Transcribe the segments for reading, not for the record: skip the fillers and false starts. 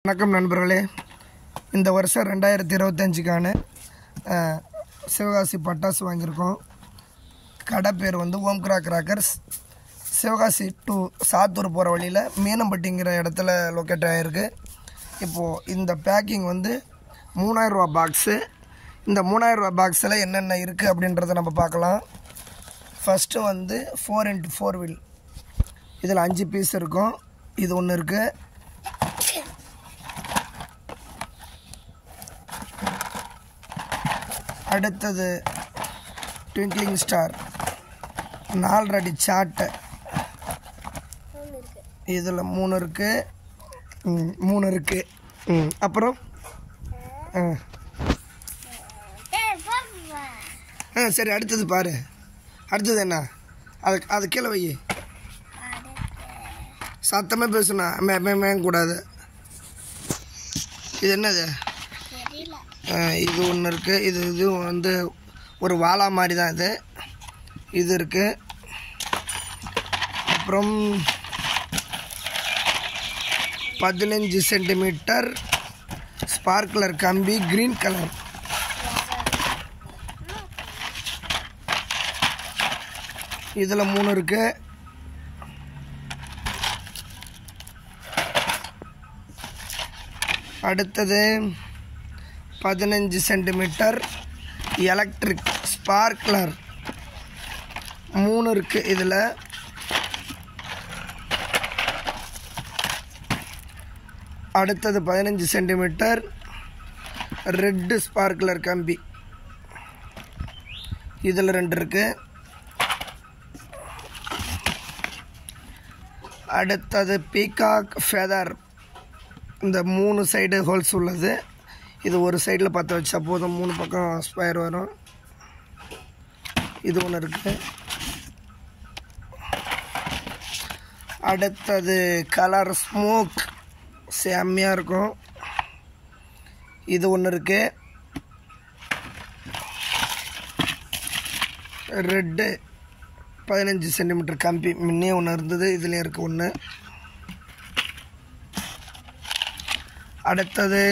வணக்கம் நண்பர்களே. இந்த வருஷம் 2025க்கான சிவகாசி பட்டாசு வாங்கியிருக்கோம். கடை பேர் வந்து ஓம்கரா கிராக்கர்ஸ். சிவகாசி டு சாத்தூர் போகிற வழியில் மீனம்பட்டிங்கிற இடத்துல லொக்கேட் ஆகிருக்கு. இப்போது இந்த பேக்கிங் வந்து 3000 ரூபா பாக்ஸு. இந்த 3000 ரூபா பாக்ஸில் என்னென்ன இருக்குது அப்படின்றத நம்ம பார்க்கலாம். ஃபஸ்ட்டு வந்து 4x4 வீல். இதில் 5 பீஸ் இருக்கும். இது ஒன்று இருக்குது. அடுத்தது ட்விங்க்லிங் ஸ்டார் 4 அடி சாட்டை. இதில் 3 இருக்குது. அப்புறம் சரி, அடுத்தது பாரு. அடுத்தது என்ன? அது கீழே வை. சத்தமாக பேசுனா கூடாது. இது என்னது? இது ஒன்று இருக்குது. இது வந்து ஒரு வாழா மாதிரி தான். இது இருக்குது. அப்புறம் 15 சென்டிமீட்டர் ஸ்பார்க்லர் கம்பி, க்ரீன் கலர். இதில் 3 இருக்குது. அடுத்தது 15 சென்டிமீட்டர் எலக்ட்ரிக் ஸ்பார்க்லர் 3 இருக்குது. இதில் அடுத்தது 15 சென்டிமீட்டர் ரெட்டு ஸ்பார்க்லர் கம்பி. இதில் 2 இருக்குது. அடுத்தது பீகாக் ஃபெதர். இந்த 3 சைடு ஹோல்ஸ் உள்ளது. இது ஒரு சைடில் 10 வச்சா போதும், 3 பக்கம் ஸ்கொயர் வரும். இது ஒன்று இருக்குது. அடுத்தது கலர் ஸ்மோக், செம்மையாக இருக்கும். இது ஒன்று இருக்குது. ரெட்டு 15 சென்டிமீட்டர் கம்பி முன்னே ஒன்று இருந்தது. இதுலேயும் இருக்குது ஒன்று. அடுத்தது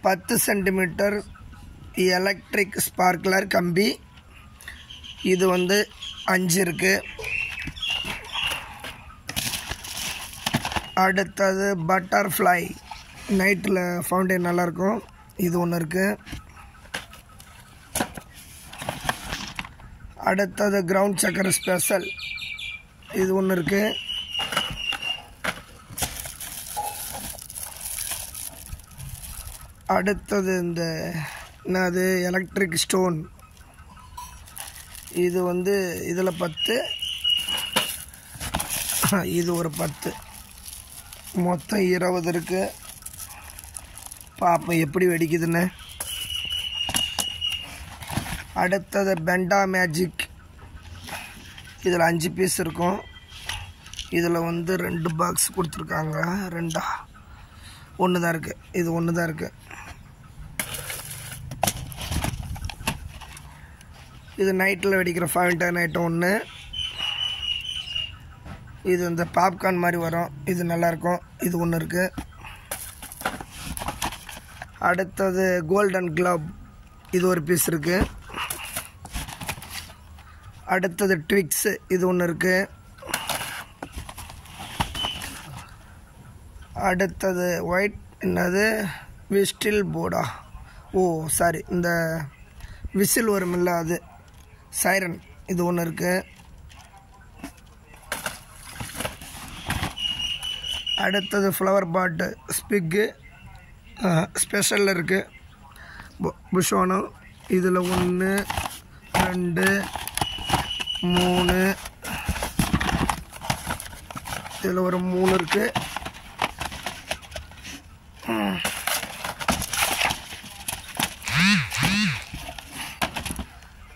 10 சென்டிமீட்டர் எலக்ட்ரிக் ஸ்பார்க்லர் கம்பி. இது வந்து 5 இருக்குது. அடுத்தது பட்டர்ஃப்ளை, நைட்டில் ஃபவுண்டைன் நல்லாயிருக்கும். இது ஒன்று இருக்குது. அடுத்தது கிரவுண்ட் சக்கர் ஸ்பெஷல். இது ஒன்று இருக்குது. அடுத்தது இந்த என்னது எலக்ட்ரிக் ஸ்டோன். இது வந்து இதில் 10, இது ஒரு 10, மொத்தம் 20 இருக்குது. பார்ப்போம் எப்படி வெடிக்குதுன்னு. அடுத்தது பெண்டா மேஜிக். இதில் 5 பீஸ் இருக்கும். இதில் வந்து 2 பாக்ஸ் கொடுத்துருக்காங்க. 2 ஒன்று தான் இருக்குது. இது ஒன்று தான் இருக்குது. இது நைட்டில் வெடிக்கிற ஃபவுண்டைன் ஐட்டம் ஒன்று. இது இந்த பாப்கார்ன் மாதிரி வரும். இது நல்லாயிருக்கும். இது ஒன்று இருக்குது. அடுத்தது கோல்டன் க்ளப். இது ஒரு பீஸ் இருக்குது. அடுத்தது ட்விக்ஸு. இது ஒன்று இருக்குது. அடுத்தது ஒயிட் என்னது விஸ்டில் போர்டா. சாரி, இந்த விசில் வருமில்ல, அது சைரன். இது ஒன்று இருக்குது. அடுத்தது ஃப்ளவர் பாட்டு ஸ்பிக்கு ஸ்பெஷலில் இருக்குது. புஷோனோ. இதில் 1 2 3, இதில் ஒரு 3 இருக்குது.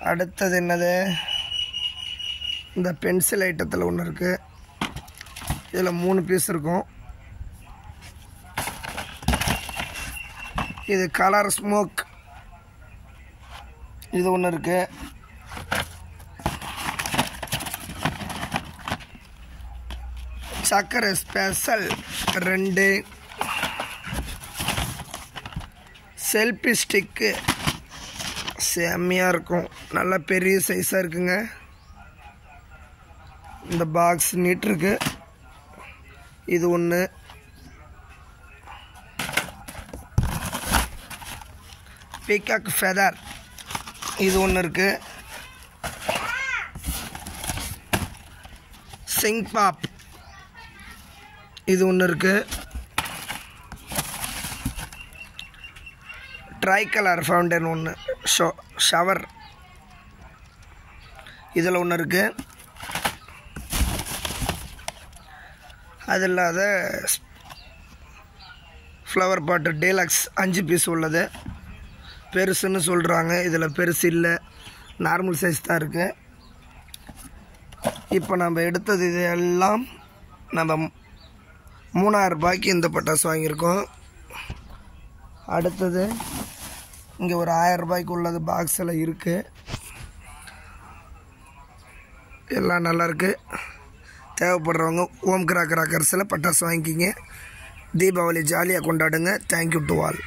அடுத்தது என்னது இந்த பென்சில் ஐட்டத்தில் ஒன்று இருக்குது. இதில் 3 பீஸ் இருக்கும். இது கலர் ஸ்மோக். இது ஒன்று இருக்குது. சக்கரை ஸ்பெஷல் 2, செல்ஃபி ஸ்டிக்கு செம்மையாக இருக்கும், நல்லா பெரிய சைஸாக இருக்குங்க. இந்த பாக்ஸ் நீட்டிருக்கு. இது ஒன்று. பீகாக் ஃபெதர் இது ஒன்று இருக்குது. சிங் பாப் இது ஒன்று இருக்குது. ட்ரை கலர் ஃபவுண்டன் ஒன்று, ஷவர் இதில் ஒன்று இருக்குது. அது இல்லாத ஃப்ளவர் பாட்டு டீலக்ஸ் 5 பீஸ் உள்ளது. பெருசுன்னு சொல்கிறாங்க, இதில் பெருசு இல்லை, நார்மல் சைஸ் தான் இருக்குது. இப்போ நம்ம எடுத்தது இது எல்லாம் நம்ம 3000 ரூபாய்க்கு இந்த பட்டாசு வாங்கியிருக்கோம். அடுத்தது இங்கே ஒரு 1000 ரூபாய்க்கு உள்ளது பாக்ஸில் இருக்குது. எல்லாம் நல்லாயிருக்கு. தேவைப்படுறவங்க ஓம் கிராக்கர்ஸில் பட்டாசு வாங்கிக்கிங்க. தீபாவளி ஜாலியாக கொண்டாடுங்க. Thank you to all.